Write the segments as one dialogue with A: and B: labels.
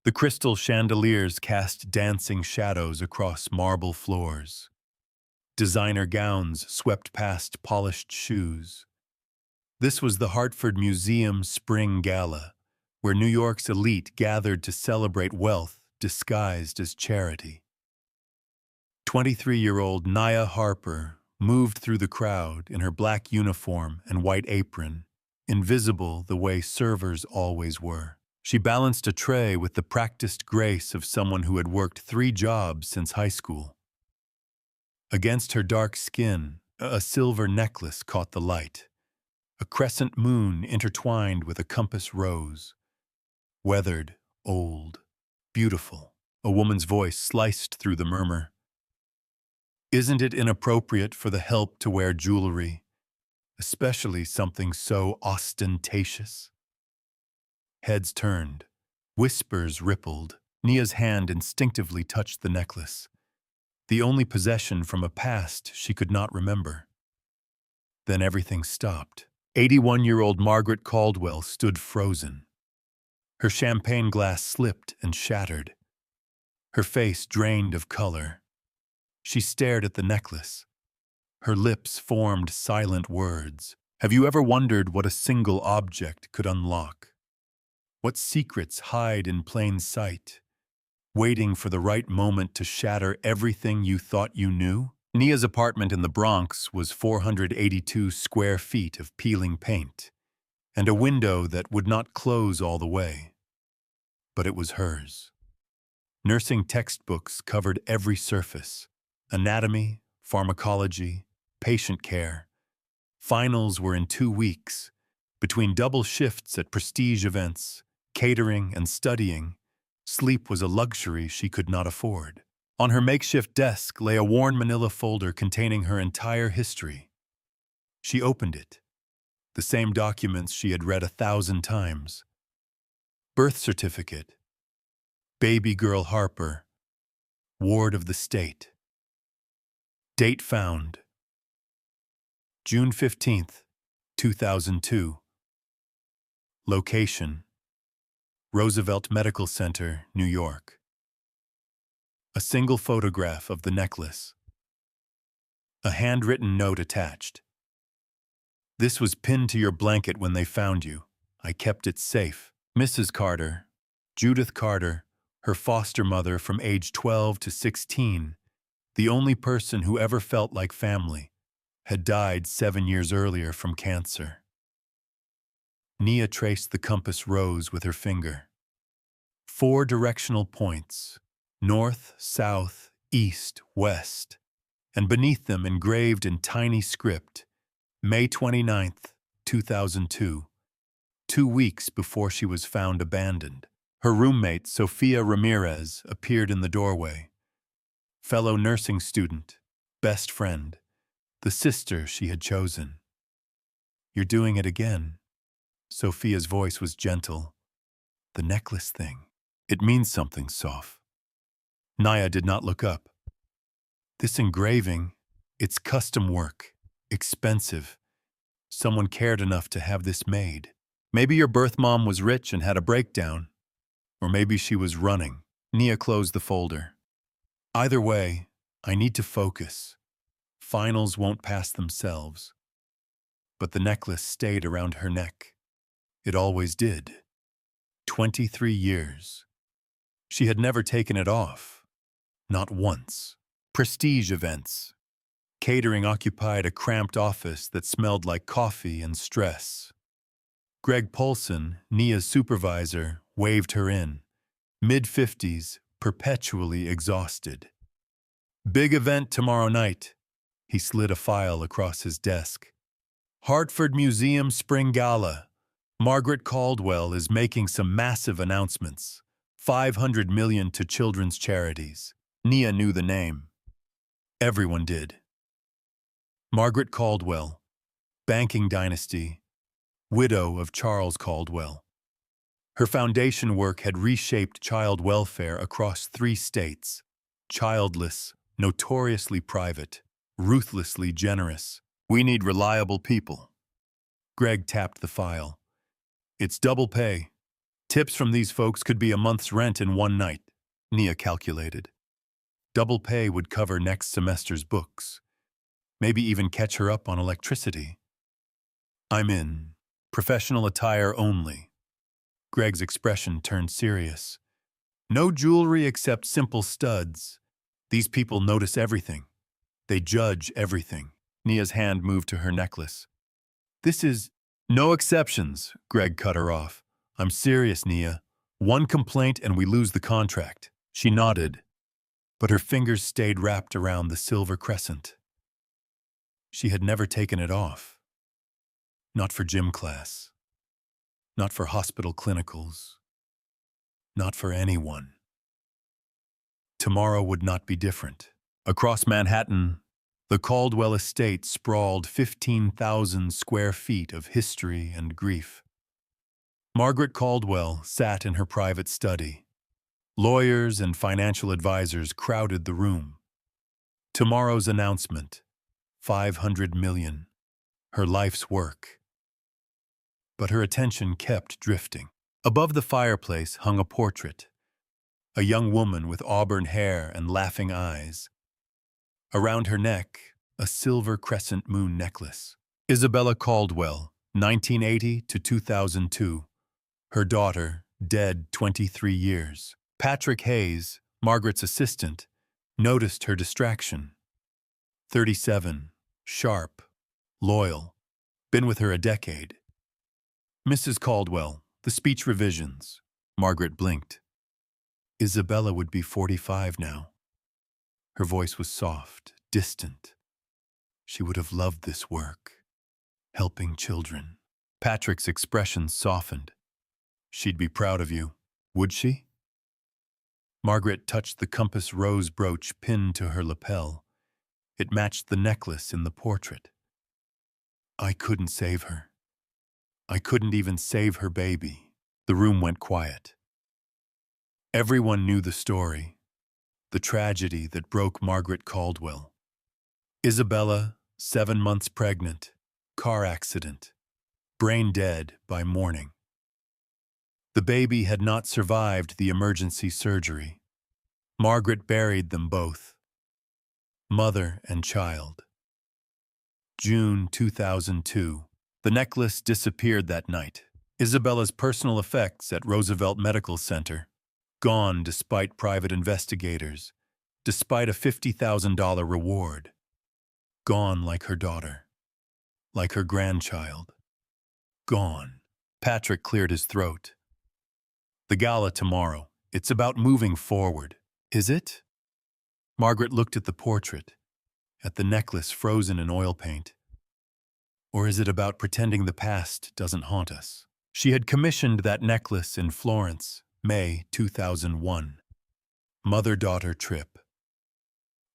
A: The crystal chandeliers cast dancing shadows across marble floors. Designer gowns swept past polished shoes. This was the Hartford Museum Spring Gala, where New York's elite gathered to celebrate wealth disguised as charity. 23-year-old Nia Harper moved through the crowd in her black uniform and white apron, invisible the way servers always were. She balanced a tray with the practiced grace of someone who had worked 3 jobs since high school. Against her dark skin, a silver necklace caught the light, a crescent moon intertwined with a compass rose. Weathered, old, beautiful, a woman's voice sliced through the murmur. Isn't it inappropriate for the help to wear jewelry, especially something so ostentatious? Heads turned, whispers rippled. Nia's hand instinctively touched the necklace, the only possession from a past she could not remember. Then everything stopped. 81-year-old Margaret Caldwell stood frozen. Her champagne glass slipped and shattered. Her face drained of color. She stared at the necklace. Her lips formed silent words. Have you ever wondered what a single object could unlock? What secrets hide in plain sight, waiting for the right moment to shatter everything you thought you knew? Nia's apartment in the Bronx was 482 square feet of peeling paint, and a window that would not close all the way. But it was hers. Nursing textbooks covered every surface: anatomy, pharmacology, patient care. Finals were in 2 weeks. Between double shifts at prestige events, catering, and studying, sleep was a luxury she could not afford. On her makeshift desk lay a worn manila folder containing her entire history. She opened it. The same documents she had read 1,000 times. Birth certificate. Baby girl Harper. Ward of the state. Date found: June 15th, 2002. Location: Roosevelt Medical Center, New York. A single photograph of the necklace. A handwritten note attached. This was pinned to your blanket when they found you. I kept it safe. Mrs. Carter, Judith Carter, her foster mother from age 12 to 16, the only person who ever felt like family, had died 7 years earlier from cancer. Nia traced the compass rose with her finger. 4 directional points: north, south, east, west, and beneath them engraved in tiny script, May 29th, 2002, 2 weeks before she was found abandoned. Her roommate, Sophia Ramirez, appeared in the doorway. Fellow nursing student, best friend, the sister she had chosen. You're doing it again. Sophia's voice was gentle. The necklace thing. It means something, Soph. Nia did not look up. This engraving, it's custom work, expensive. Someone cared enough to have this made. Maybe your birth mom was rich and had a breakdown. Or maybe she was running. Nia closed the folder. Either way, I need to focus. Finals won't pass themselves. But the necklace stayed around her neck. It always did. 23 years. She had never taken it off. Not once. Prestige events. Catering occupied a cramped office that smelled like coffee and stress. Greg Polson, Nia's supervisor, waved her in. Mid-50s, perpetually exhausted. Big event tomorrow night. He slid a file across his desk. Hartford Museum Spring Gala. Margaret Caldwell is making some massive announcements. $500 million to children's charities. Nia knew the name. Everyone did. Margaret Caldwell, banking dynasty, widow of Charles Caldwell. Her foundation work had reshaped child welfare across 3 states. Childless, notoriously private, ruthlessly generous. We need reliable people. Greg tapped the file. It's double pay. Tips from these folks could be a month's rent in one night, Nia calculated. Double pay would cover next semester's books. Maybe even catch her up on electricity. I'm in. Professional attire only. Greg's expression turned serious. No jewelry except simple studs. These people notice everything. They judge everything. Nia's hand moved to her necklace. This is... No exceptions, Greg cut her off. I'm serious, Nia. One complaint and we lose the contract. She nodded, but her fingers stayed wrapped around the silver crescent. She had never taken it off. Not for gym class. Not for hospital clinicals. Not for anyone. Tomorrow would not be different. Across Manhattan, the Caldwell estate sprawled 15,000 square feet of history and grief. Margaret Caldwell sat in her private study. Lawyers and financial advisors crowded the room. Tomorrow's announcement, $500 million, her life's work. But her attention kept drifting. Above the fireplace hung a portrait, a young woman with auburn hair and laughing eyes. Around her neck, a silver crescent moon necklace. Isabella Caldwell, 1980 to 2002. Her daughter, dead 23 years. Patrick Hayes, Margaret's assistant, noticed her distraction. 37, sharp, loyal, been with her a decade. Mrs. Caldwell, the speech revisions. Margaret blinked. Isabella would be 45 now. Her voice was soft, distant. She would have loved this work, helping children. Patrick's expression softened. She'd be proud of you, would she? Margaret touched the compass rose brooch pinned to her lapel. It matched the necklace in the portrait. I couldn't save her. I couldn't even save her baby. The room went quiet. Everyone knew the story, the tragedy that broke Margaret Caldwell. Isabella, 7 months pregnant, car accident, brain dead by morning. The baby had not survived the emergency surgery. Margaret buried them both, mother and child. June 2002. The necklace disappeared that night. Isabella's personal effects at Roosevelt Medical Center, gone despite private investigators, despite a $50,000 reward. Gone like her daughter, like her grandchild. Gone. Patrick cleared his throat. The gala tomorrow. It's about moving forward. Is it? Margaret looked at the portrait, at the necklace frozen in oil paint. Or is it about pretending the past doesn't haunt us? She had commissioned that necklace in Florence, May 2001. Mother-daughter trip.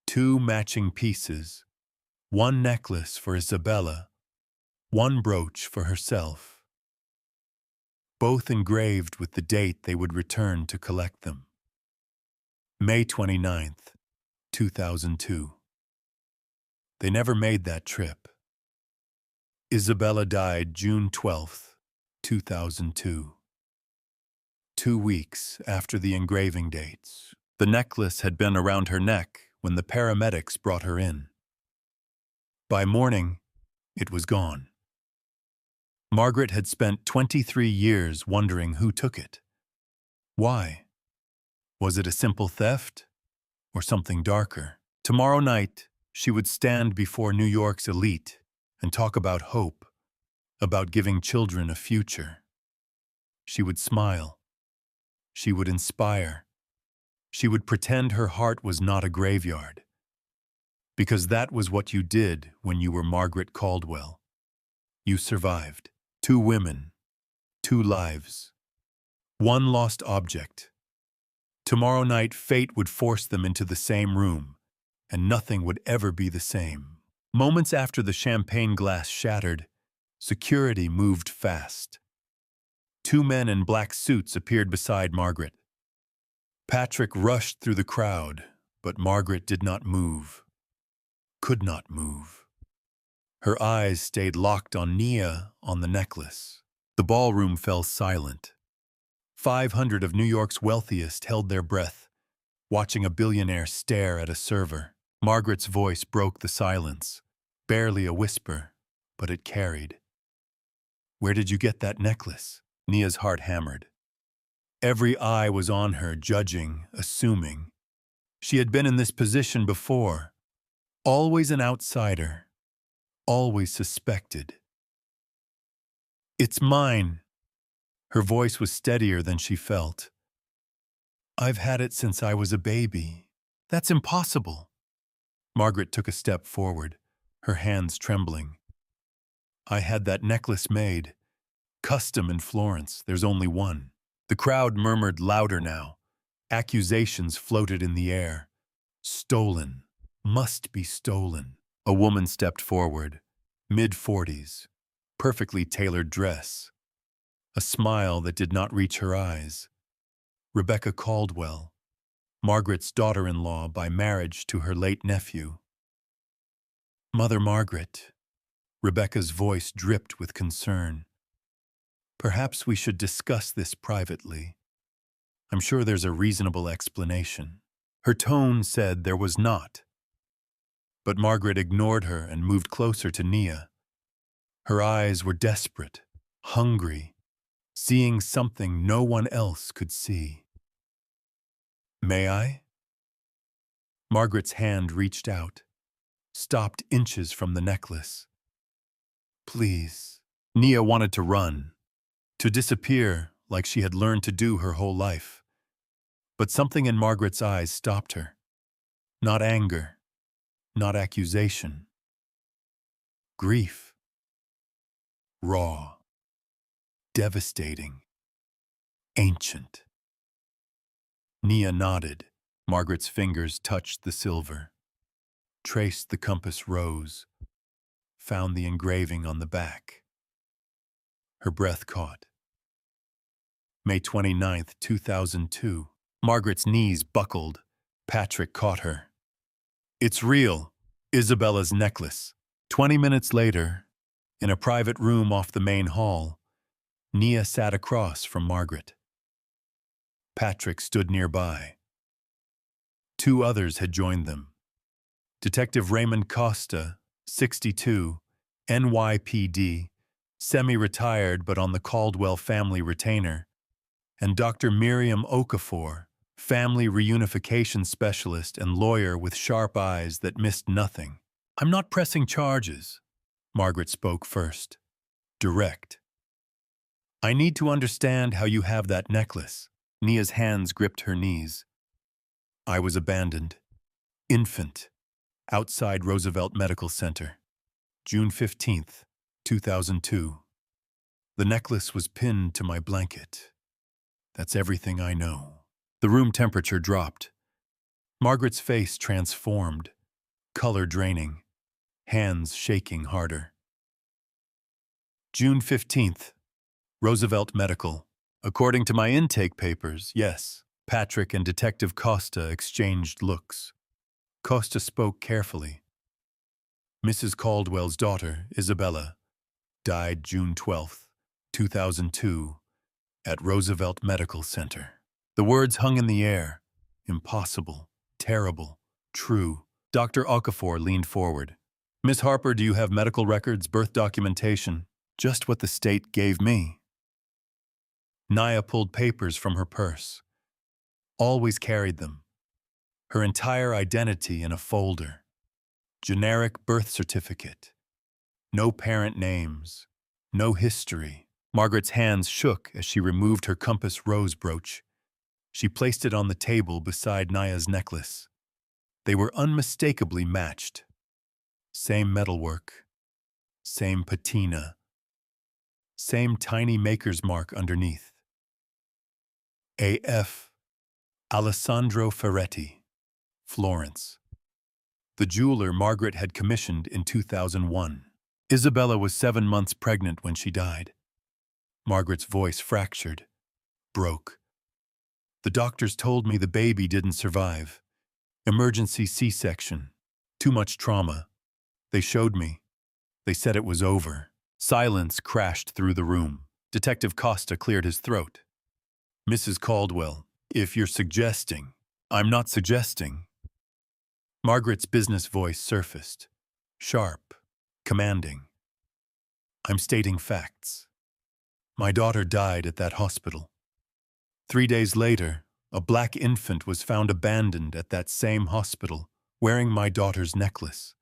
A: 2 matching pieces. 1 necklace for Isabella, 1 brooch for herself. Both engraved with the date they would return to collect them. May 29th, 2002. They never made that trip. Isabella died June 12th, 2002. 2 weeks after the engraving dates. The necklace had been around her neck when the paramedics brought her in. By morning, it was gone. Margaret had spent 23 years wondering who took it. Why? Was it a simple theft? Or something darker? Tomorrow night, she would stand before New York's elite and talk about hope, about giving children a future. She would smile. She would inspire. She would pretend her heart was not a graveyard. Because that was what you did when you were Margaret Caldwell. You survived. 2 women, 2 lives, 1 lost object. Tomorrow night, fate would force them into the same room, and nothing would ever be the same. Moments after the champagne glass shattered, security moved fast. 2 men in black suits appeared beside Margaret. Patrick rushed through the crowd, but Margaret did not move, could not move. Her eyes stayed locked on Nia on the necklace. The ballroom fell silent. 500 of New York's wealthiest held their breath, watching a billionaire stare at a server. Margaret's voice broke the silence, barely a whisper, but it carried. "Where did you get that necklace?" Nia's heart hammered. Every eye was on her, judging, assuming. She had been in this position before, always an outsider, always suspected. "It's mine." Her voice was steadier than she felt. "I've had it since I was a baby." "That's impossible." Margaret took a step forward, her hands trembling. "I had that necklace made. Custom in Florence, there's only one." The crowd murmured louder now. Accusations floated in the air. "Stolen. Must be stolen." A woman stepped forward, mid-40s, perfectly tailored dress, a smile that did not reach her eyes. Rebecca Caldwell, Margaret's daughter-in-law by marriage to her late nephew. "Mother Margaret," Rebecca's voice dripped with concern. "Perhaps we should discuss this privately. I'm sure there's a reasonable explanation." Her tone said there was not. But Margaret ignored her and moved closer to Nia. Her eyes were desperate, hungry, seeing something no one else could see. "May I?" Margaret's hand reached out, stopped inches from the necklace. "Please." Nia wanted to run, to disappear like she had learned to do her whole life. But something in Margaret's eyes stopped her. Not anger, not accusation. Grief. Raw. Devastating. Ancient. Nia nodded. Margaret's fingers touched the silver, traced the compass rose, found the engraving on the back. Her breath caught. May 29th, 2002. Margaret's knees buckled. Patrick caught her. "It's real. Isabella's necklace." 20 minutes later, in a private room off the main hall, Nia sat across from Margaret. Patrick stood nearby. 2 others had joined them. Detective Raymond Costa, 62, NYPD, semi-retired but on the Caldwell family retainer, and Dr. Miriam Okafor, family reunification specialist and lawyer with sharp eyes that missed nothing. "I'm not pressing charges," Margaret spoke first. Direct. "I need to understand how you have that necklace." Nia's hands gripped her knees. "I was abandoned. Infant. Outside Roosevelt Medical Center. June 15th, 2002. The necklace was pinned to my blanket. That's everything I know." The room temperature dropped. Margaret's face transformed, color draining, hands shaking harder. "June 15th, Roosevelt Medical. According to my intake papers, yes." Patrick and Detective Costa exchanged looks. Costa spoke carefully. "Mrs. Caldwell's daughter, Isabella, died June 12th, 2002, at Roosevelt Medical Center." The words hung in the air. Impossible, terrible, true. Dr. Okafor leaned forward. "Miss Harper, do you have medical records, birth documentation?" "Just what the state gave me." Nia pulled papers from her purse. Always carried them. Her entire identity in a folder. Generic birth certificate. No parent names. No history. Margaret's hands shook as she removed her compass rose brooch. She placed it on the table beside Nia's necklace. They were unmistakably matched. Same metalwork. Same patina. Same tiny maker's mark underneath. A.F. Alessandro Ferretti, Florence. The jeweler Margaret had commissioned in 2001. Isabella was 7 months pregnant when she died. Margaret's voice fractured, broke. "The doctors told me the baby didn't survive. Emergency C-section. Too much trauma. They showed me. They said it was over." Silence crashed through the room. Detective Costa cleared his throat. Mrs. Caldwell, if you're suggesting, I'm not suggesting. Margaret's business voice surfaced, sharp, commanding. I'm stating facts. My daughter died at that hospital. 3 days later, a black infant was found abandoned at that same hospital, wearing my daughter's necklace.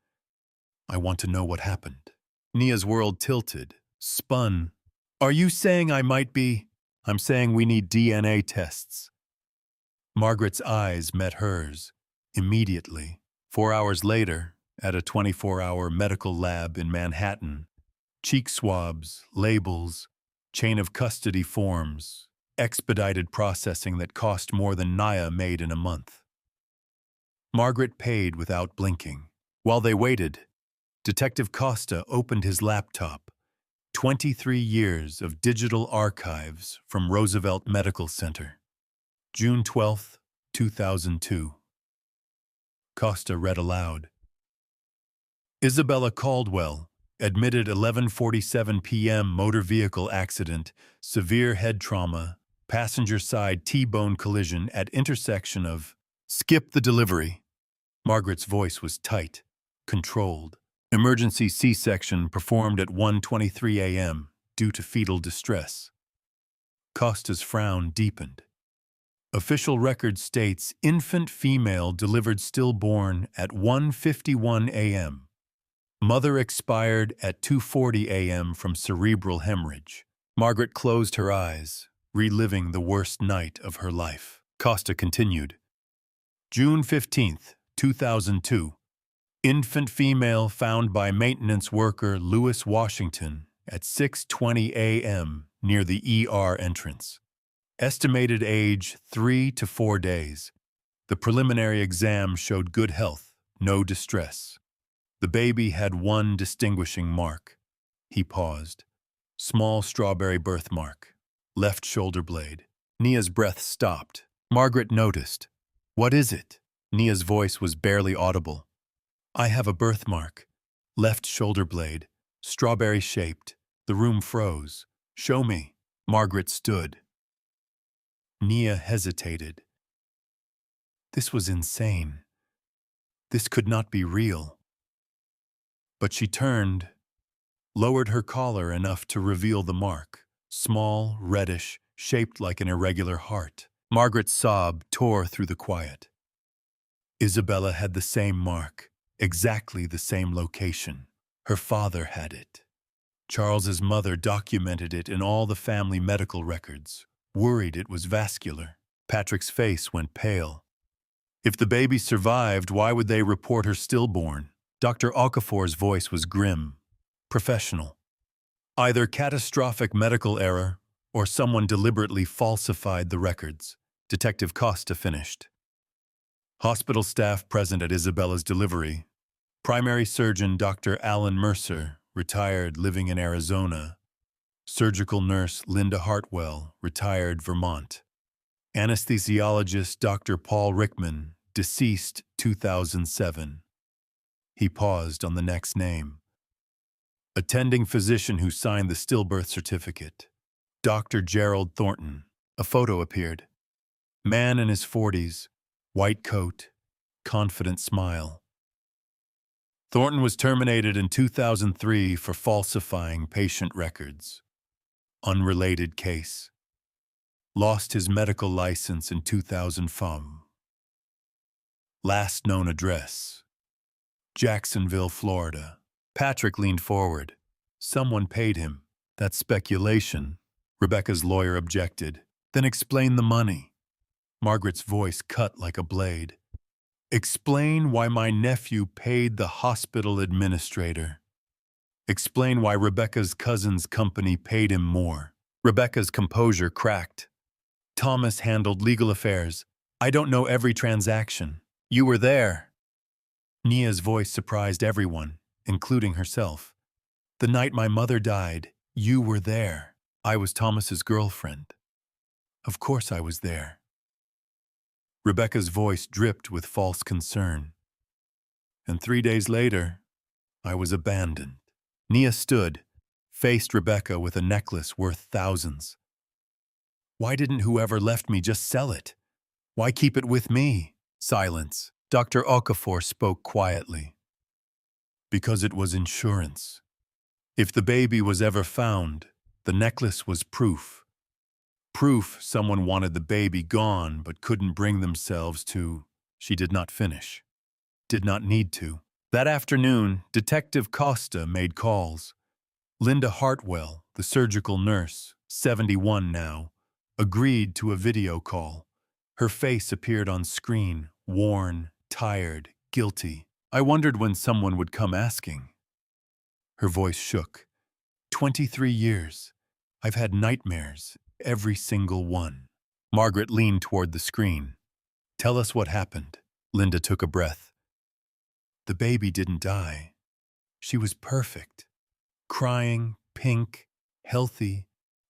A: I want to know what happened. Nia's world tilted, spun. Are you saying I might be? I'm saying we need DNA tests. Margaret's eyes met hers, immediately. 4 hours later, at a 24-hour medical lab in Manhattan, cheek swabs, labels, chain of custody forms, expedited processing that cost more than Nia made in a month. Margaret paid without blinking. While they waited, Detective Costa opened his laptop. 23 years of digital archives from Roosevelt Medical Center. June 12, 2002. Costa read aloud. Isabella Caldwell, admitted 11:47 p.m. motor vehicle accident, severe head trauma, passenger side T-bone collision at intersection of... Skip the delivery. Margaret's voice was tight, controlled. Emergency C-section performed at 1:23 a.m. due to fetal distress. Costa's frown deepened. Official record states infant female delivered stillborn at 1:51 a.m. Mother expired at 2:40 a.m. from cerebral hemorrhage. Margaret closed her eyes, reliving the worst night of her life. Costa continued. June 15, 2002. Infant female found by maintenance worker Lewis Washington at 6:20 a.m. near the ER entrance. Estimated age 3 to 4 days. The preliminary exam showed good health, no distress. The baby had one distinguishing mark. He paused. Small strawberry birthmark. Left shoulder blade. Nia's breath stopped. Margaret noticed. What is it? Nia's voice was barely audible. I have a birthmark. Left shoulder blade. Strawberry-shaped. The room froze. Show me. Margaret stood. Nia hesitated. This was insane. This could not be real. But she turned, lowered her collar enough to reveal the mark, small, reddish, shaped like an irregular heart. Margaret's sob tore through the quiet. Isabella had the same mark, exactly the same location. Her father had it. Charles's mother documented it in all the family medical records, worried it was vascular. Patrick's face went pale. If the baby survived, why would they report her stillborn? Dr. Okafor's voice was grim, professional. Either catastrophic medical error or someone deliberately falsified the records. Detective Costa finished. Hospital staff present at Isabella's delivery. Primary surgeon Dr. Alan Mercer, retired, living in Arizona. Surgical nurse Linda Hartwell, retired, Vermont. Anesthesiologist Dr. Paul Rickman, deceased 2007. He paused on the next name. Attending physician who signed the stillbirth certificate. Dr. Gerald Thornton. A photo appeared. Man in his 40s, white coat, confident smile. Thornton was terminated in 2003 for falsifying patient records. Unrelated case. Lost his medical license in 2005. Last known address. Jacksonville, Florida. Patrick leaned forward. Someone paid him. That's speculation. Rebecca's lawyer objected. Then explain the money. Margaret's voice cut like a blade. Explain why my nephew paid the hospital administrator. Explain why Rebecca's cousin's company paid him more. Rebecca's composure cracked. Thomas handled legal affairs. I don't know every transaction. You were there. Nia's voice surprised everyone, including herself. The night my mother died, you were there. I was Thomas's girlfriend. Of course I was there. Rebecca's voice dripped with false concern. And 3 days later, I was abandoned. Nia stood, faced Rebecca with a necklace worth thousands. Why didn't whoever left me just sell it? Why keep it with me? Silence. Dr. Okafor spoke quietly. Because it was insurance. If the baby was ever found, the necklace was proof. Proof someone wanted the baby gone but couldn't bring themselves to. She did not finish. Did not need to. That afternoon, Detective Costa made calls. Linda Hartwell, the surgical nurse, 71 now, agreed to a video call. Her face appeared on screen, worn, tired, guilty. I wondered when someone would come asking. Her voice shook. 23 years. I've had nightmares, every single one. Margaret leaned toward the screen. Tell us what happened. Linda took a breath. The baby didn't die. She was perfect. Crying, pink, healthy,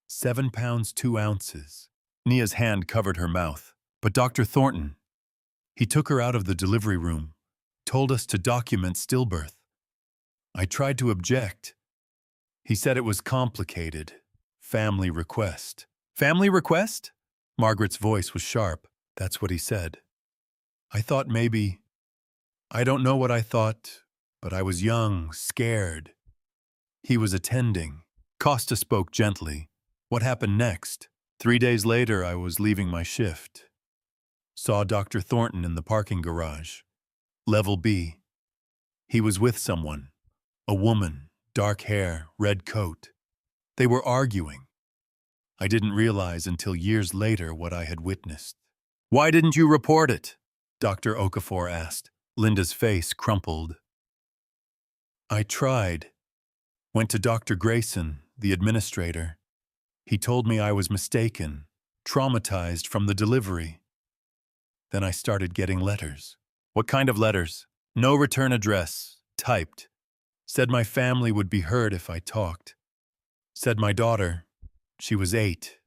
A: 7 pounds 2 ounces. Nia's hand covered her mouth. But Dr. Thornton, he took her out of the delivery room, told us to document stillbirth. I tried to object. He said it was complicated. Family request. Family request? Margaret's voice was sharp. That's what he said. I thought maybe. I don't know what I thought, but I was young, scared. He was attending. Costa spoke gently. What happened next? 3 days later, I was leaving my shift. Saw Dr. Thornton in the parking garage. Level B. He was with someone. A woman, dark hair, red coat. They were arguing. I didn't realize until years later what I had witnessed. Why didn't you report it? Dr. Okafor asked. Linda's face crumpled. I tried. Went to Dr. Grayson, the administrator. He told me I was mistaken, traumatized from the delivery. Then I started getting letters. What kind of letters? No return address, typed. Said my family would be hurt if I talked. Said my daughter, she was 8.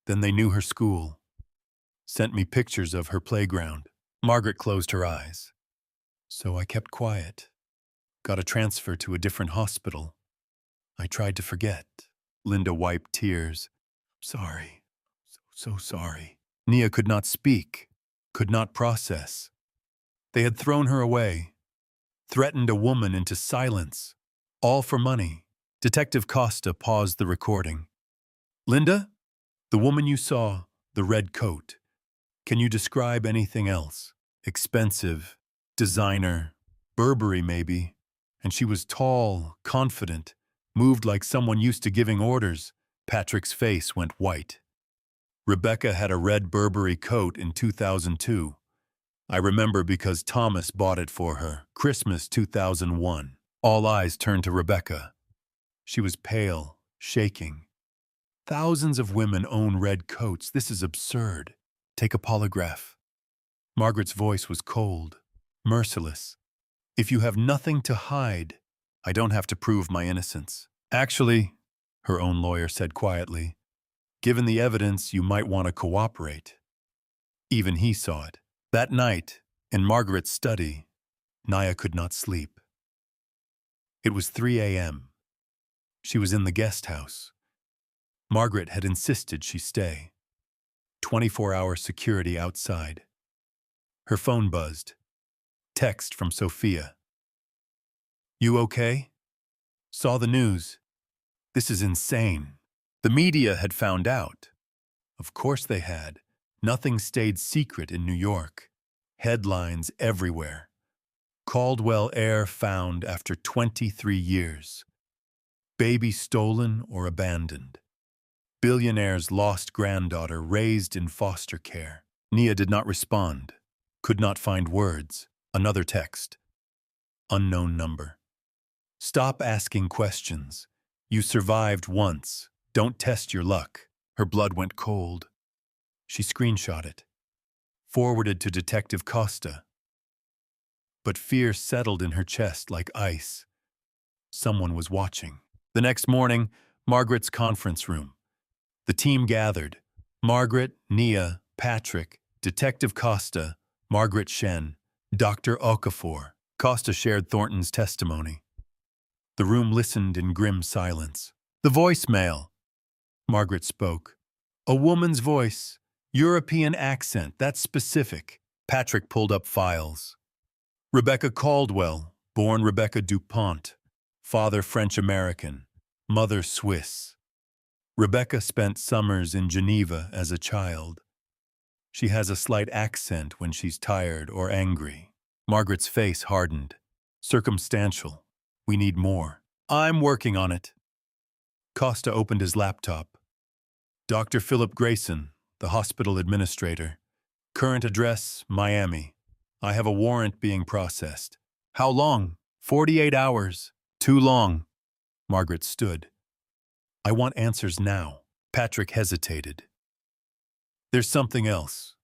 A: Then they knew her school. Sent me pictures of her playground. Margaret closed her eyes. So I kept quiet. Got a transfer to a different hospital. I tried to forget. Linda wiped tears. Sorry. So sorry. Nia could not speak. Could not process. They had thrown her away, threatened a woman into silence, all for money. Detective Costa paused the recording. Linda, the woman you saw, the red coat. Can you describe anything else? Expensive, designer, Burberry maybe. And she was tall, confident, moved like someone used to giving orders. Patrick's face went white. Rebecca had a red Burberry coat in 2002. I remember because Thomas bought it for her, Christmas 2001. All eyes turned to Rebecca. She was pale, shaking. Thousands of women own red coats. This is absurd. Take a polygraph. Margaret's voice was cold, merciless. If you have nothing to hide, I don't have to prove my innocence. Actually, her own lawyer said quietly, given the evidence, you might want to cooperate. Even he saw it. That night, in Margaret's study, Nia could not sleep. It was 3 a.m. She was in the guest house. Margaret had insisted she stay. 24-hour security outside. Her phone buzzed. Text from Sophia. You okay? Saw the news. This is insane. The media had found out. Of course they had. Nothing stayed secret in New York. Headlines everywhere. Caldwell heir found after 23 years. Baby stolen or abandoned. Billionaire's lost granddaughter raised in foster care. Nia did not respond. Could not find words. Another text. Unknown number. Stop asking questions. You survived once. Don't test your luck. Her blood went cold. She screenshot it. Forwarded to Detective Costa. But fear settled in her chest like ice. Someone was watching. The next morning, Margaret's conference room. The team gathered. Margaret, Nia, Patrick, Detective Costa, Margaret Shen, Dr. Okafor. Costa shared Thornton's testimony. The room listened in grim silence. The voicemail. Margaret spoke. A woman's voice. European accent, that's specific. Patrick pulled up files. Rebecca Caldwell, born Rebecca DuPont. Father French-American. Mother Swiss. Rebecca spent summers in Geneva as a child. She has a slight accent when she's tired or angry. Margaret's face hardened. Circumstantial. We need more. I'm working on it. Costa opened his laptop. Dr. Philip Grayson, the hospital administrator. Current address, Miami. I have a warrant being processed. How long? 48 hours. Too long. Margaret stood. I want answers now. Patrick hesitated. There's something else.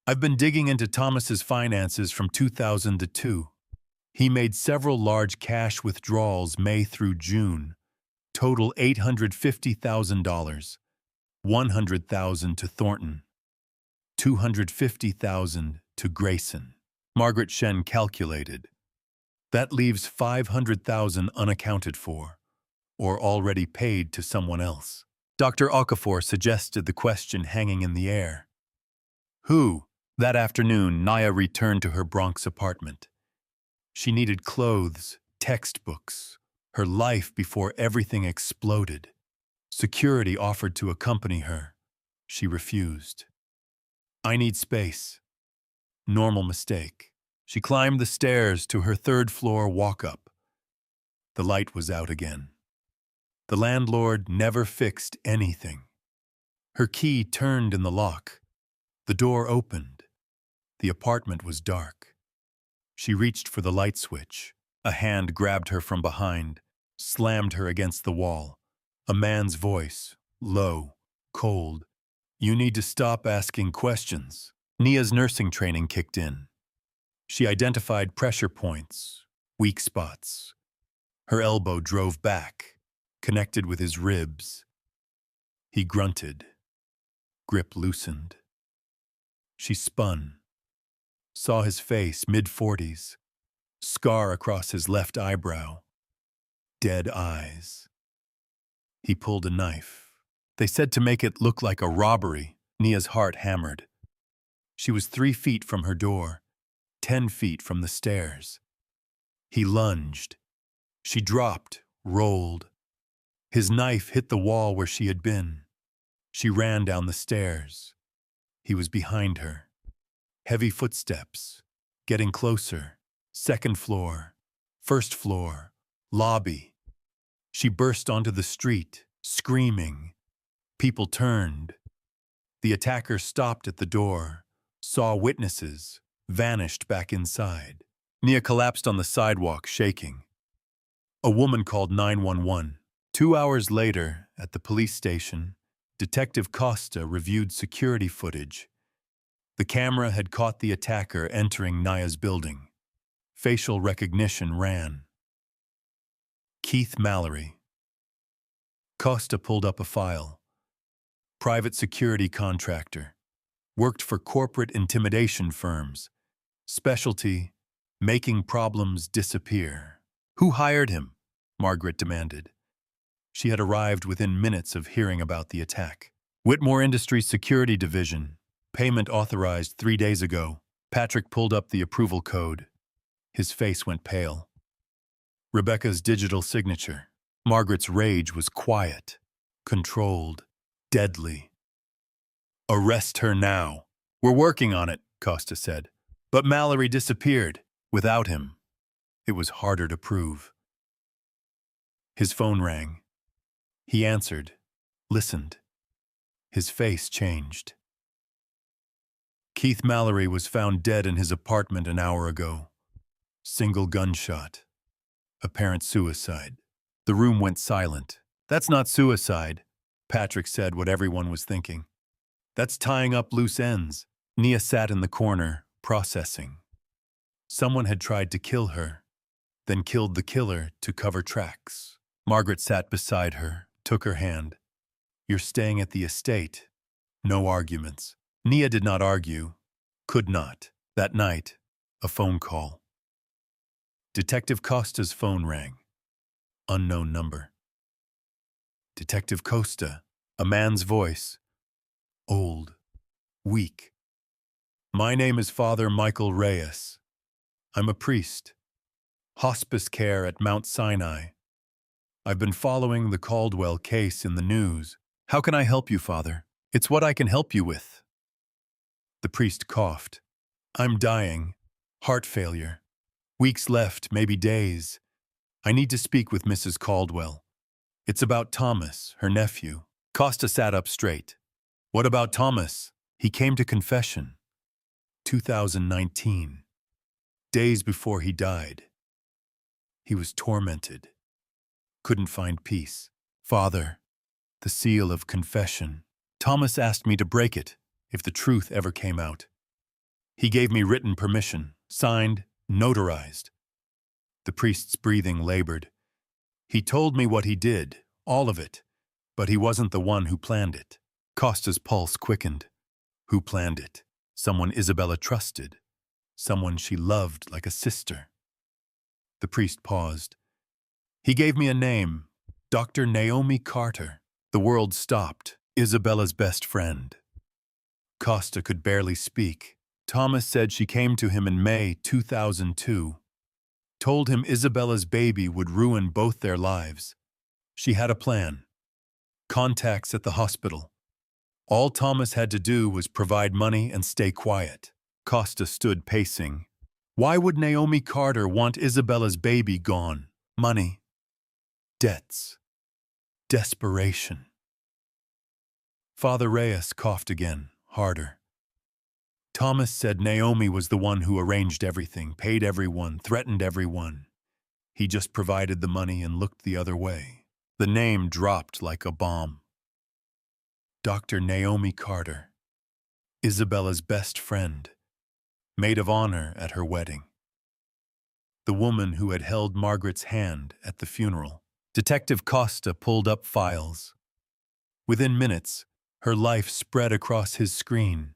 A: I've been digging into Thomas's finances from 2002. He made several large cash withdrawals May through June. Total $850,000. $100,000 to Thornton. $250,000 to Grayson. Margaret Shen calculated. That leaves $500,000 unaccounted for, or already paid to someone else. Dr. Okafor suggested the question hanging in the air. Who? That afternoon, Nia returned to her Bronx apartment. She needed clothes, textbooks, her life before everything exploded. Security offered to accompany her. She refused. I need space. Normal mistake. She climbed the stairs to her third-floor walk-up. The light was out again. The landlord never fixed anything. Her key turned in the lock. The door opened. The apartment was dark. She reached for the light switch. A hand grabbed her from behind, slammed her against the wall. A man's voice, low, cold. You need to stop asking questions. Nia's nursing training kicked in. She identified pressure points, weak spots. Her elbow drove back, connected with his ribs. He grunted. Grip loosened. She spun. Saw his face, mid-40s. Scar across his left eyebrow. Dead eyes. He pulled a knife. They said to make it look like a robbery. Nia's heart hammered. She was 3 feet from her door, 10 feet from the stairs. He lunged. She dropped, rolled. His knife hit the wall where she had been. She ran down the stairs. He was behind her. Heavy footsteps, getting closer. Second floor, first floor, lobby. She burst onto the street, screaming. People turned. The attacker stopped at the door, saw witnesses, vanished back inside. Nia collapsed on the sidewalk, shaking. A woman called 911. 2 hours later, at the police station, Detective Costa reviewed security footage. The camera had caught the attacker entering Nia's building. Facial recognition ran. Keith Mallory. Costa pulled up a file. Private security contractor. Worked for corporate intimidation firms. Specialty, making problems disappear. Who hired him? Margaret demanded. She had arrived within minutes of hearing about the attack. Whitmore Industries Security Division. Payment authorized 3 days ago. Patrick pulled up the approval code. His face went pale. Rebecca's digital signature. Margaret's rage was quiet, controlled, deadly. Arrest her now. We're working on it, Costa said. But Mallory disappeared. Without him, it was harder to prove. His phone rang. He answered, listened. His face changed. Keith Mallory was found dead in his apartment an hour ago. Single gunshot. Apparent suicide. The room went silent. That's not suicide, Patrick said what everyone was thinking. That's tying up loose ends. Nia sat in the corner, processing. Someone had tried to kill her, then killed the killer to cover tracks. Margaret sat beside her, took her hand. You're staying at the estate. No arguments. Nia did not argue, could not. That night, a phone call. Detective Costa's phone rang. Unknown number. Detective Costa, a man's voice. old, weak. My name is Father Michael Reyes. I'm a priest. Hospice care at Mount Sinai. I've been following the Caldwell case in the news. How can I help you, Father? It's what I can help you with. The priest coughed. I'm dying. Heart failure. Weeks left, maybe days. I need to speak with Mrs. Caldwell. It's about Thomas, her nephew. Costa sat up straight. What about Thomas? He came to confession. 2019. Days before he died. He was tormented. Couldn't find peace. Father, the seal of confession. Thomas asked me to break it if the truth ever came out. He gave me written permission, signed, notarized. The priest's breathing labored. He told me what he did, all of it, but he wasn't the one who planned it. Costa's pulse quickened. Who planned it? Someone Isabella trusted. Someone she loved like a sister. The priest paused. He gave me a name, Dr. Naomi Carter. The world stopped. Isabella's best friend. Costa could barely speak. Thomas said she came to him in May 2002. Told him Isabella's baby would ruin both their lives. She had a plan. Contacts at the hospital. All Thomas had to do was provide money and stay quiet. Costa stood pacing. Why would Naomi Carter want Isabella's baby gone? Money. Debts. Desperation. Father Reyes coughed again, harder. Thomas said Naomi was the one who arranged everything, paid everyone, threatened everyone. He just provided the money and looked the other way. The name dropped like a bomb. Dr. Naomi Carter, Isabella's best friend, maid of honor at her wedding. The woman who had held Margaret's hand at the funeral. Detective Costa pulled up files. Within minutes, her life spread across his screen.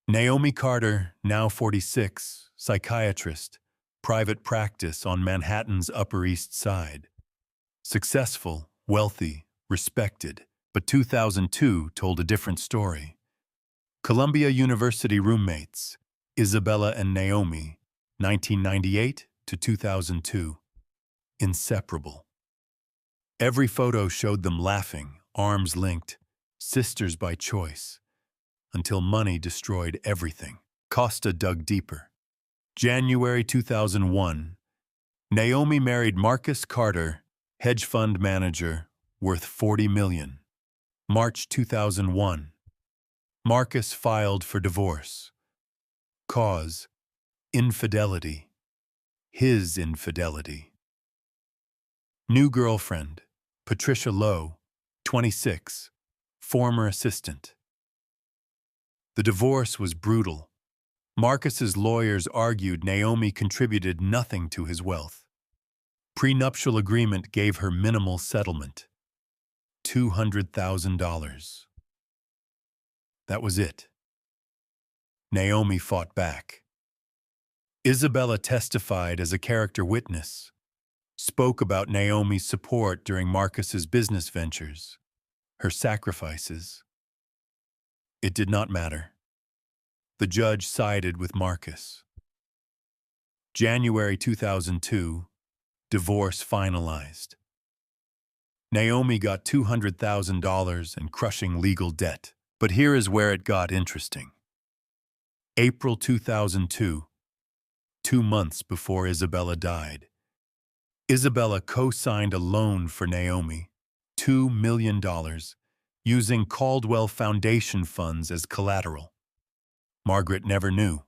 A: Naomi Carter, now 46, psychiatrist, private practice on Manhattan's Upper East Side. Successful, wealthy, respected, but 2002 told a different story. Columbia University roommates, Isabella and Naomi, 1998 to 2002. Inseparable. Every photo showed them laughing, arms linked, sisters by choice, until money destroyed everything. Costa dug deeper. January 2001, Naomi married Marcus Carter, hedge fund manager, worth $40 million. March 2001, Marcus filed for divorce. Cause, infidelity. His infidelity. New girlfriend, Patricia Lowe, 26, former assistant. The divorce was brutal. Marcus's lawyers argued Naomi contributed nothing to his wealth. Prenuptial agreement gave her minimal settlement. $200,000. That was it. Naomi fought back. Isabella testified as a character witness, spoke about Naomi's support during Marcus's business ventures, her sacrifices. It did not matter. The judge sided with Marcus. January 2002, divorce finalized. Naomi got $200,000 and crushing legal debt. But here is where it got interesting. April 2002, 2 months before Isabella died. Isabella co-signed a loan for Naomi, $2 million, using Caldwell Foundation funds as collateral. Margaret never knew.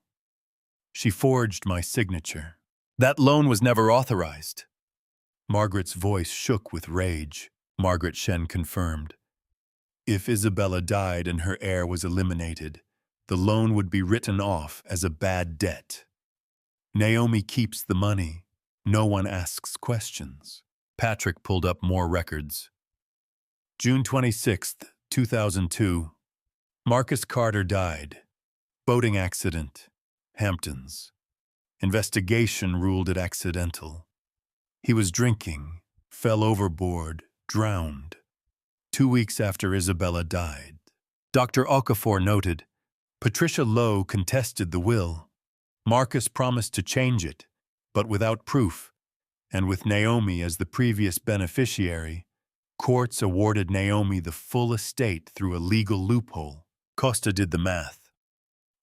A: She forged my signature. That loan was never authorized. Margaret's voice shook with rage. Margaret Shen confirmed. If Isabella died and her heir was eliminated, the loan would be written off as a bad debt. Naomi keeps the money. No one asks questions. Patrick pulled up more records. June 26, 2002. Marcus Carter died. Boating accident. Hamptons. Investigation ruled it accidental. He was drinking, fell overboard, drowned. 2 weeks after Isabella died. Dr. Okafor noted, Patricia Lowe contested the will. Marcus promised to change it, but without proof, and with Naomi as the previous beneficiary, courts awarded Naomi the full estate through a legal loophole. Costa did the math.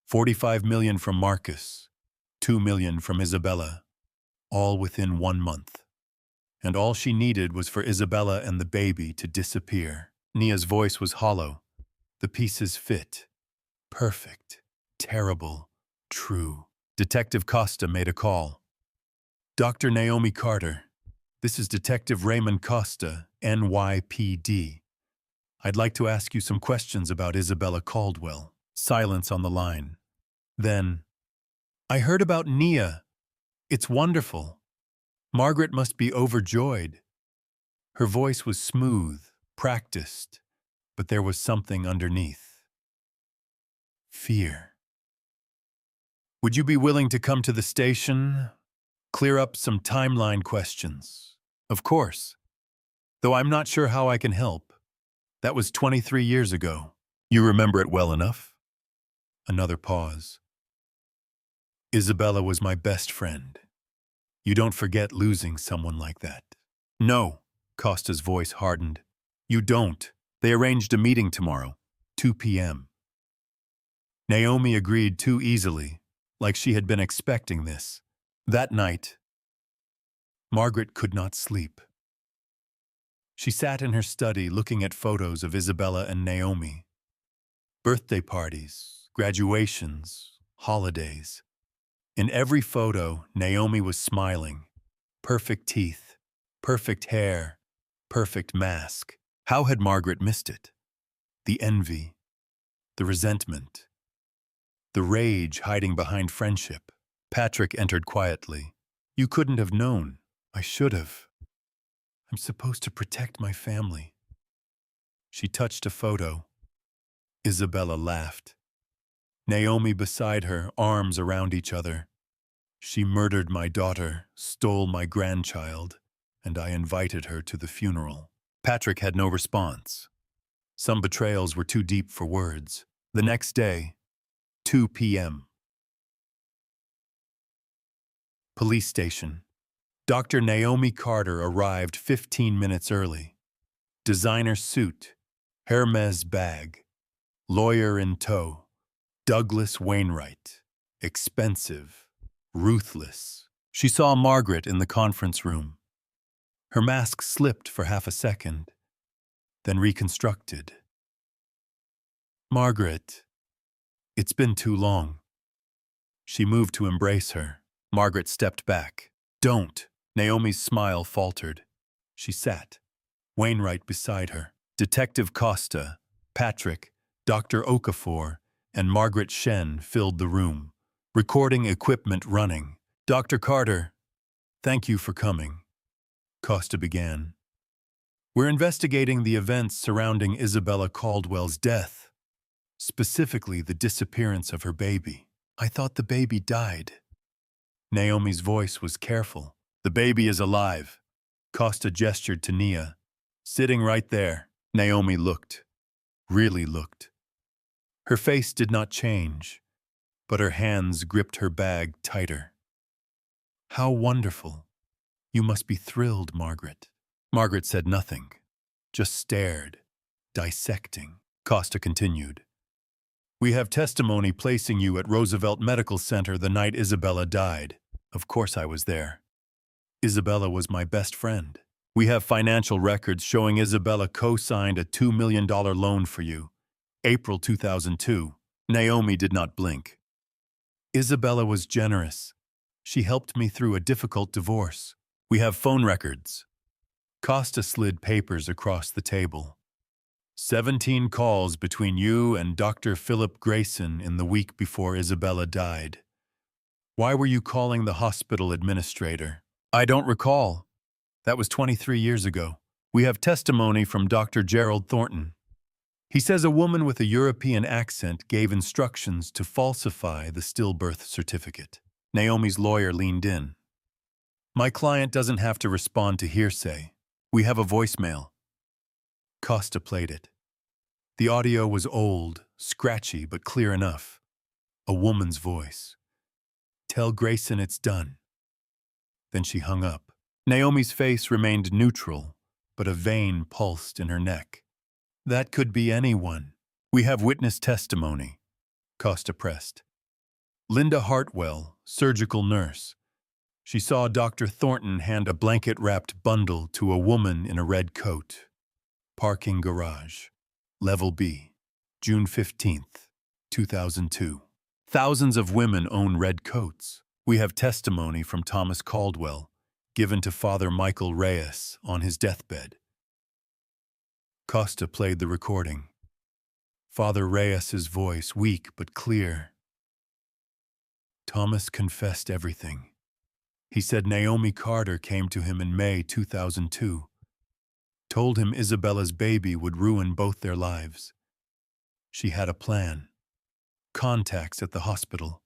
A: 45 million from Marcus, 2 million from Isabella, all within 1 month. And all she needed was for Isabella and the baby to disappear. Nia's voice was hollow. The pieces fit. Perfect. Terrible. True. Detective Costa made a call. Dr. Naomi Carter, this is Detective Raymond Costa, NYPD. I'd like to ask you some questions about Isabella Caldwell. Silence on the line. Then, I heard about Nia. It's wonderful. Margaret must be overjoyed. Her voice was smooth, practiced, but there was something underneath. Fear. Would you be willing to come to the station? Clear up some timeline questions. Of course. Though I'm not sure how I can help. That was 23 years ago. You remember it well enough? Another pause. Isabella was my best friend. You don't forget losing someone like that. No, Costa's voice hardened. You don't. They arranged a meeting tomorrow, 2 p.m. Naomi agreed too easily, like she had been expecting this. That night, Margaret could not sleep. She sat in her study looking at photos of Isabella and Naomi. Birthday parties, graduations, holidays. In every photo, Naomi was smiling. Perfect teeth, perfect hair, perfect mask. How had Margaret missed it? The envy, the resentment, the rage hiding behind friendship. Patrick entered quietly. You couldn't have known. I should have. I'm supposed to protect my family. She touched a photo. Isabella laughed. Naomi beside her, arms around each other. She murdered my daughter, stole my grandchild, and I invited her to the funeral. Patrick had no response. Some betrayals were too deep for words. The next day, 2 p.m. Police station. Dr. Naomi Carter arrived 15 minutes early. Designer suit, Hermes bag, lawyer in tow, Douglas Wainwright, expensive, ruthless. She saw Margaret in the conference room. Her mask slipped for half a second, then reconstructed. Margaret, it's been too long. She moved to embrace her. Margaret stepped back. Don't. Naomi's smile faltered. She sat, Wainwright beside her. Detective Costa, Patrick, Dr. Okafor, and Margaret Shen filled the room, recording equipment running. Dr. Carter, thank you for coming. Costa began. We're investigating the events surrounding Isabella Caldwell's death, specifically the disappearance of her baby. I thought the baby died. Naomi's voice was careful. The baby is alive. Costa gestured to Nia. Sitting right there. Naomi looked. Really looked. Her face did not change, but her hands gripped her bag tighter. How wonderful. You must be thrilled, Margaret. Margaret said nothing, just stared, dissecting. Costa continued. We have testimony placing you at Roosevelt Medical Center the night Isabella died. Of course I was there. Isabella was my best friend. We have financial records showing Isabella co-signed a $2 million loan for you. April 2002. Naomi did not blink. Isabella was generous. She helped me through a difficult divorce. We have phone records. Costa slid papers across the table. 17 calls between you and Dr. Philip Grayson in the week before Isabella died. Why were you calling the hospital administrator? I don't recall. That was 23 years ago. We have testimony from Dr. Gerald Thornton. He says a woman with a European accent gave instructions to falsify the stillbirth certificate. Naomi's lawyer leaned in. My client doesn't have to respond to hearsay. We have a voicemail. Costa played it. The audio was old, scratchy, but clear enough. A woman's voice. "Tell Grayson it's done." Then she hung up. Naomi's face remained neutral, but a vein pulsed in her neck. "That could be anyone. We have witness testimony," Costa pressed. "Linda Hartwell, surgical nurse. She saw Dr. Thornton hand a blanket-wrapped bundle to a woman in a red coat. Parking garage. Level B. June 15th, 2002. Thousands of women own red coats. We have testimony from Thomas Caldwell, given to Father Michael Reyes on his deathbed." Costa played the recording. Father Reyes's voice, weak but clear. Thomas confessed everything. He said Naomi Carter came to him in May 2002, told him Isabella's baby would ruin both their lives. She had a plan. Contacts at the hospital.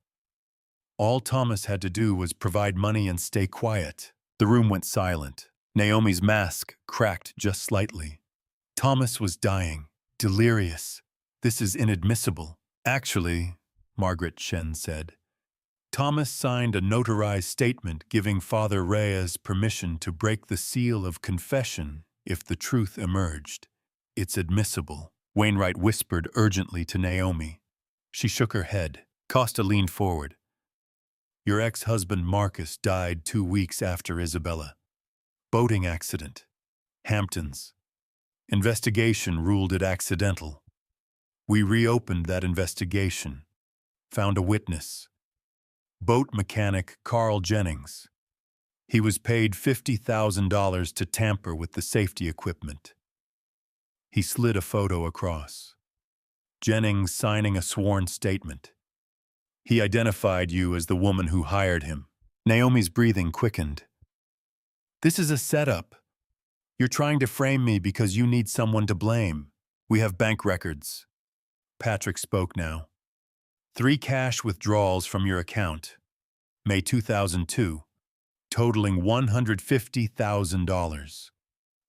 A: All Thomas had to do was provide money and stay quiet. The room went silent. Naomi's mask cracked just slightly. Thomas was dying, delirious. "This is inadmissible." "Actually," Margaret Shen said, "Thomas signed a notarized statement giving Father Reyes permission to break the seal of confession if the truth emerged. It's admissible," Wainwright whispered urgently to Naomi. She shook her head. Costa leaned forward. "Your ex-husband Marcus died 2 weeks after Isabella. Boating accident. Hamptons. Investigation ruled it accidental. We reopened that investigation. Found a witness. Boat mechanic Carl Jennings. He was paid $50,000 to tamper with the safety equipment." He slid a photo across. Jennings signing a sworn statement. "He identified you as the woman who hired him." Naomi's breathing quickened. "This is a setup. You're trying to frame me because you need someone to blame. We have bank records." Patrick spoke now. 3 cash withdrawals from your account. May 2002, totaling $150,000.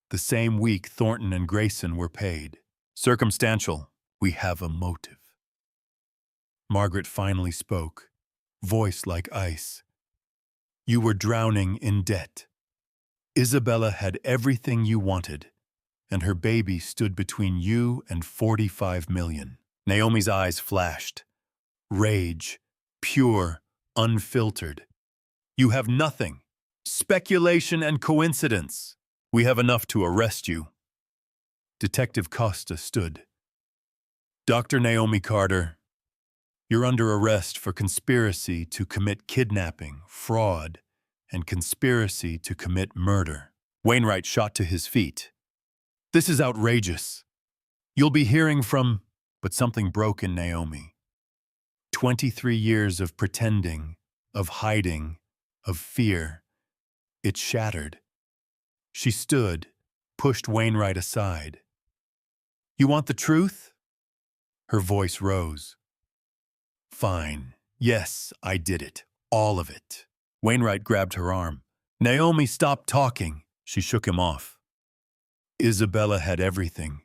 A: The same week Thornton and Grayson were paid. Circumstantial. We have a motive. Margaret finally spoke, voice like ice. "You were drowning in debt. Isabella had everything you wanted, and her baby stood between you and $45 million. Naomi's eyes flashed. Rage, pure, unfiltered. "You have nothing. Speculation and coincidence. We have enough to arrest you." Detective Costa stood. "Dr. Naomi Carter, you're under arrest for conspiracy to commit kidnapping, fraud, and conspiracy to commit murder." Wainwright shot to his feet. "This is outrageous. You'll be hearing from—" But something broke in Naomi. 23 years of pretending, of hiding, of fear. It shattered. She stood, pushed Wainwright aside. "You want the truth?" Her voice rose. "Fine. Yes, I did it. All of it." Wainwright grabbed her arm. "Naomi, stop talking." She shook him off. "Isabella had everything.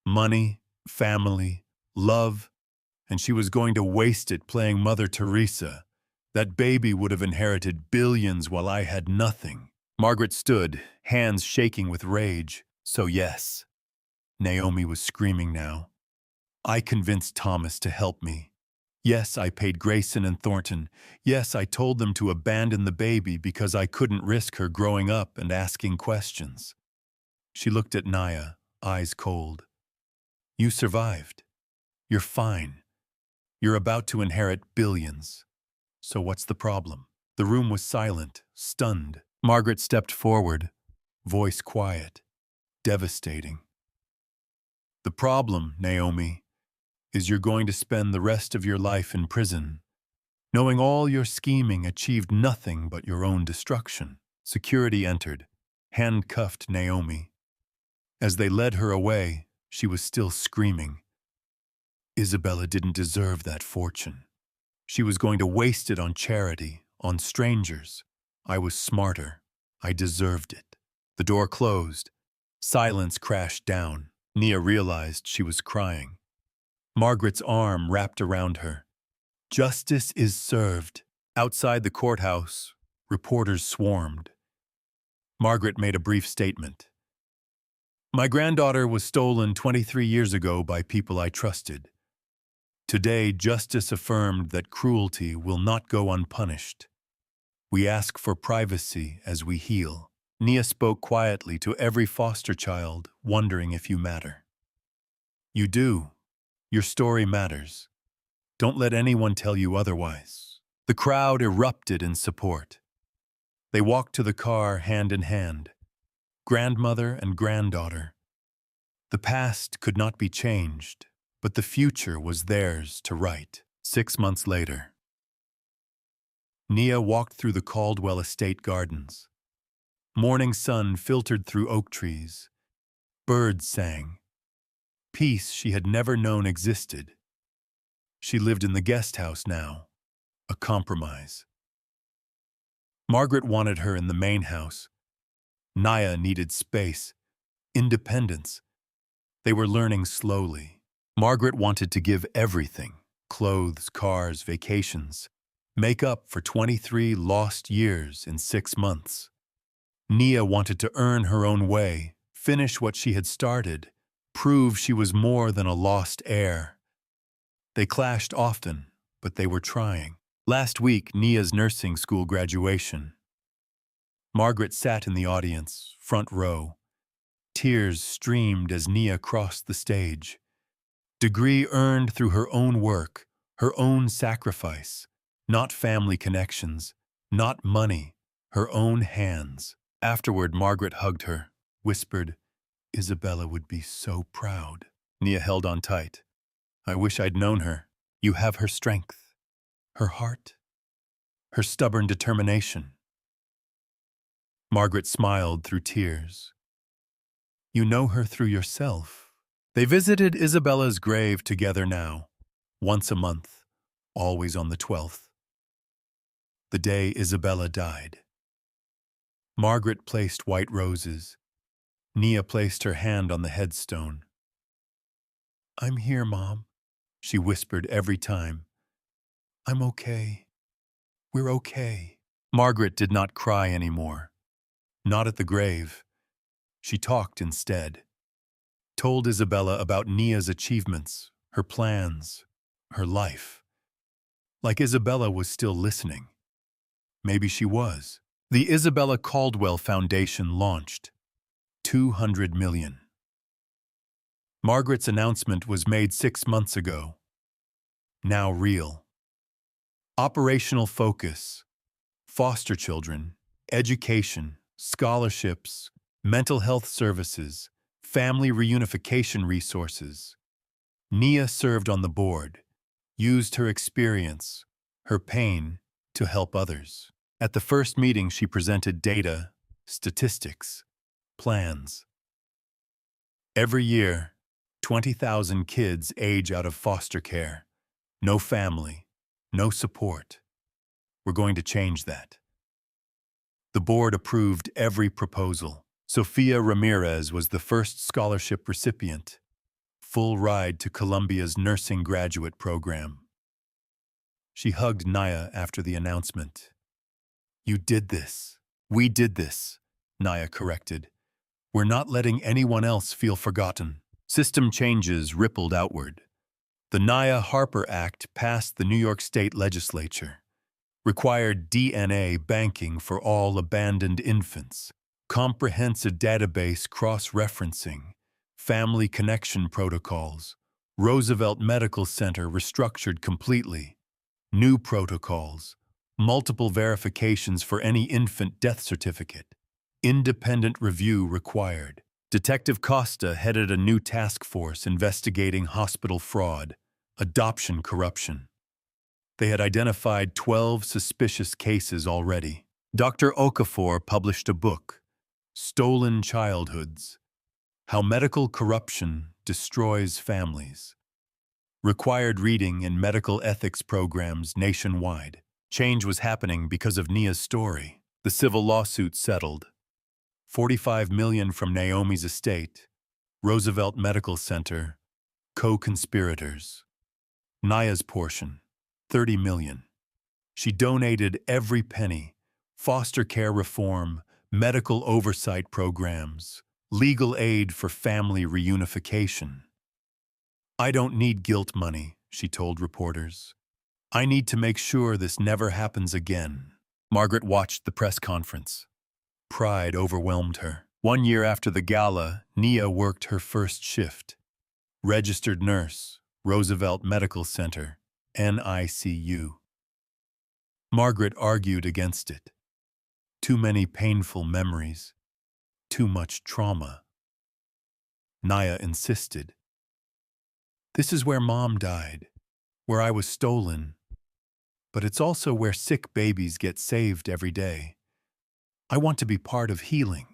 A: Money, family, love, and she was going to waste it playing Mother Teresa. That baby would have inherited billions while I had nothing." Margaret stood, hands shaking with rage. "So yes," Naomi was screaming now, "I convinced Thomas to help me. Yes, I paid Grayson and Thornton. Yes, I told them to abandon the baby because I couldn't risk her growing up and asking questions." She looked at Nia, eyes cold. "You survived. You're fine. You're about to inherit billions. So what's the problem?" The room was silent, stunned. Margaret stepped forward, voice quiet, devastating. "The problem, Naomi, is you're going to spend the rest of your life in prison, knowing all your scheming achieved nothing but your own destruction." Security entered, handcuffed Naomi. As they led her away, she was still screaming. Isabella didn't deserve that fortune. She was going to waste it on charity, on strangers. I was smarter. I deserved it. The door closed. Silence crashed down. Nia realized she was crying. Margaret's arm wrapped around her. Justice is served. Outside the courthouse, reporters swarmed. Margaret made a brief statement. My granddaughter was stolen 23 years ago by people I trusted. Today, justice affirmed that cruelty will not go unpunished. We ask for privacy as we heal. Nia spoke quietly to every foster child, wondering if you matter. You do. Your story matters. Don't let anyone tell you otherwise. The crowd erupted in support. They walked to the car hand in hand, grandmother and granddaughter. The past could not be changed, but the future was theirs to write. 6 months later, Nia walked through the Caldwell estate gardens. Morning sun filtered through oak trees. Birds sang. Peace she had never known existed. She lived in the guest house now, a compromise. Margaret wanted her in the main house. Nia needed space, independence. They were learning slowly. Margaret wanted to give everything: clothes, cars, vacations, make up for 23 lost years in 6 months. Nia wanted to earn her own way, finish what she had started, prove she was more than a lost heir. They clashed often, but they were trying. Last week, Nia's nursing school graduation. Margaret sat in the audience, front row. Tears streamed as Nia crossed the stage. Degree earned through her own work, her own sacrifice, not family connections, not money, her own hands. Afterward, Margaret hugged her, whispered, Isabella would be so proud. Nia held on tight. I wish I'd known her. You have her strength, her heart, her stubborn determination. Margaret smiled through tears. You know her through yourself. They visited Isabella's grave together now, once a month, always on the 12th. The day Isabella died. Margaret placed white roses. Nia placed her hand on the headstone. I'm here, Mom, she whispered every time. I'm okay. We're okay. Margaret did not cry anymore. Not at the grave. She talked instead. Told Isabella about Nia's achievements, her plans, her life. Like Isabella was still listening. Maybe she was. The Isabella Caldwell Foundation launched. 200 million. Margaret's announcement was made 6 months ago. Now real. Operational focus. Foster children, education, scholarships, mental health services, family reunification resources. Nia served on the board, used her experience, her pain, to help others. At the first meeting, she presented data, statistics, plans. Every year, 20,000 kids age out of foster care. No family, no support. We're going to change that. The board approved every proposal. Sofia Ramirez was the first scholarship recipient. Full ride to Columbia's nursing graduate program. She hugged Nia after the announcement. You did this. We did this, Nia corrected. We're not letting anyone else feel forgotten. System changes rippled outward. The Nia Harper Act passed the New York State Legislature. Required DNA banking for all abandoned infants, comprehensive database cross-referencing, family connection protocols, Roosevelt Medical Center restructured completely, new protocols, multiple verifications for any infant death certificate, independent review required. Detective Costa headed a new task force investigating hospital fraud, adoption corruption. They had identified 12 suspicious cases already. Dr. Okafor published a book, Stolen Childhoods: How Medical Corruption Destroys Families. Required reading in medical ethics programs nationwide. Change was happening because of Nia's story. The civil lawsuit settled. $45 million from Naomi's estate, Roosevelt Medical Center, co-conspirators. Nia's portion, 30 million. She donated every penny, foster care reform, medical oversight programs, legal aid for family reunification. I don't need guilt money, she told reporters. I need to make sure this never happens again. Margaret watched the press conference. Pride overwhelmed her. 1 year after the gala, Nia worked her first shift. Registered nurse, Roosevelt Medical Center, NICU. Margaret argued against it. Too many painful memories. Too much trauma. Nia insisted. This is where Mom died, where I was stolen. But it's also where sick babies get saved every day. I want to be part of healing.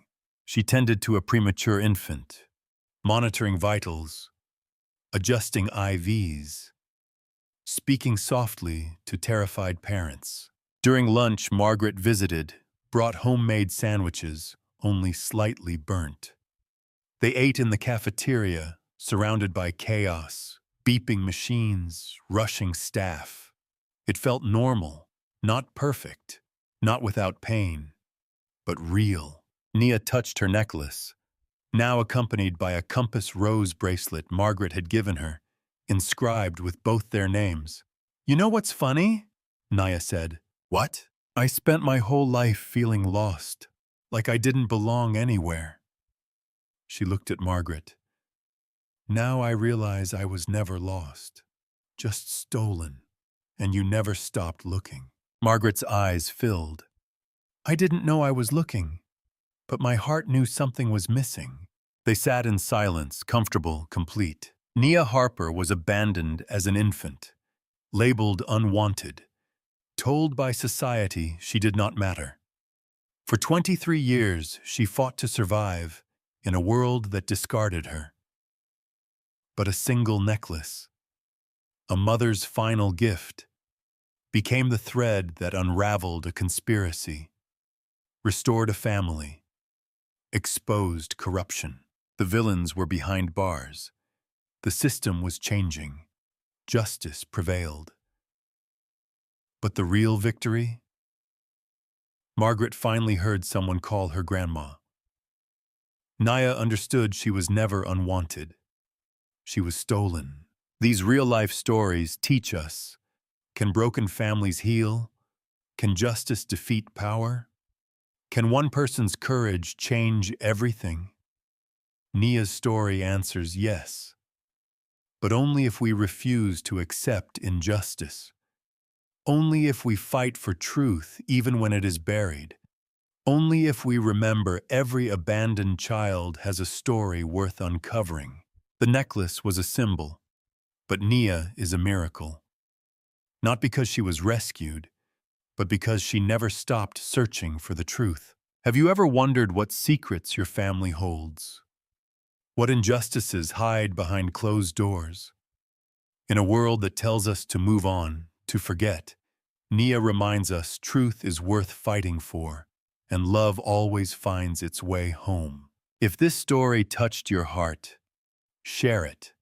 A: She tended to a premature infant, monitoring vitals, adjusting IVs, speaking softly to terrified parents. During lunch, Margaret visited, brought homemade sandwiches, only slightly burnt. They ate in the cafeteria, surrounded by chaos, beeping machines, rushing staff. It felt normal, not perfect, not without pain, but real. Nia touched her necklace, now accompanied by a compass rose bracelet Margaret had given her, inscribed with both their names. You know what's funny? Nia said. What? I spent my whole life feeling lost, like I didn't belong anywhere. She looked at Margaret. Now I realize I was never lost, just stolen, and you never stopped looking. Margaret's eyes filled. I didn't know I was looking, but my heart knew something was missing. They sat in silence, comfortable, complete. Nia Harper was abandoned as an infant, labeled unwanted, told by society she did not matter. For 23 years, she fought to survive in a world that discarded her. But a single necklace, a mother's final gift, became the thread that unraveled a conspiracy, restored a family, exposed corruption. The villains were behind bars. The system was changing. Justice prevailed. But the real victory? Margaret finally heard someone call her grandma. Nia understood she was never unwanted. She was stolen. These real-life stories teach us, can broken families heal? Can justice defeat power? Can one person's courage change everything? Nia's story answers yes, but only if we refuse to accept injustice. Only if we fight for truth even when it is buried. Only if we remember every abandoned child has a story worth uncovering. The necklace was a symbol, but Nia is a miracle. Not because she was rescued, but because she never stopped searching for the truth. Have you ever wondered what secrets your family holds? What injustices hide behind closed doors? In a world that tells us to move on, to forget, Nia reminds us truth is worth fighting for, and love always finds its way home. If this story touched your heart, share it.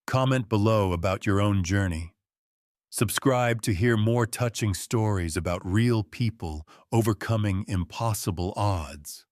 A: Comment below about your own journey. Subscribe to hear more touching stories about real people overcoming impossible odds.